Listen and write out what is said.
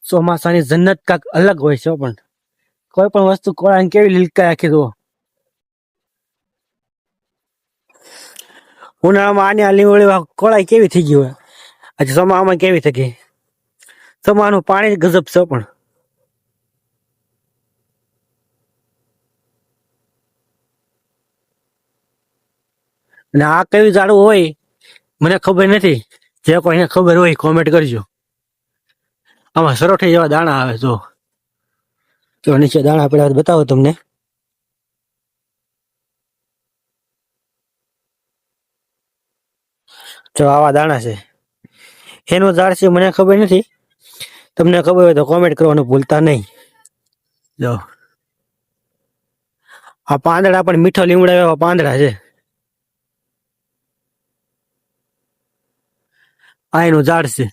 ચોમાસાની જન્નત કાંક અલગ હોય છે પણ કોઈ પણ વસ્તુ કોળાને કેવી લીલકા રાખી દો. ઉનાળામાં આની આ લીંબોળી કોળાઈ કેવી થઈ ગઈ હોય, આજે ચોમાસામાં કેવી થઈ ગઈ. ચોમાસાનું પાણી જ ગજબ છે પણ. અને આ કેવી ઝાડવું હોય મને ખબર નથી, જે કોઈને ખબર હોય કોમેન્ટ કરજો. આમાં સરોઠી જેવા દાણા આવે જો નીચે દાણા પડ્યા બતાવો તમને. જો આવા દાણા છે, એનું ઝાડ છે મને ખબર નથી, તમને ખબર હોય તો કોમેન્ટ કરવાનું ભૂલતા નહીં. જો આ પાંદડા પણ મીઠો લીમડા એવા પાંદડા છે. આ એનું ઝાડ છે.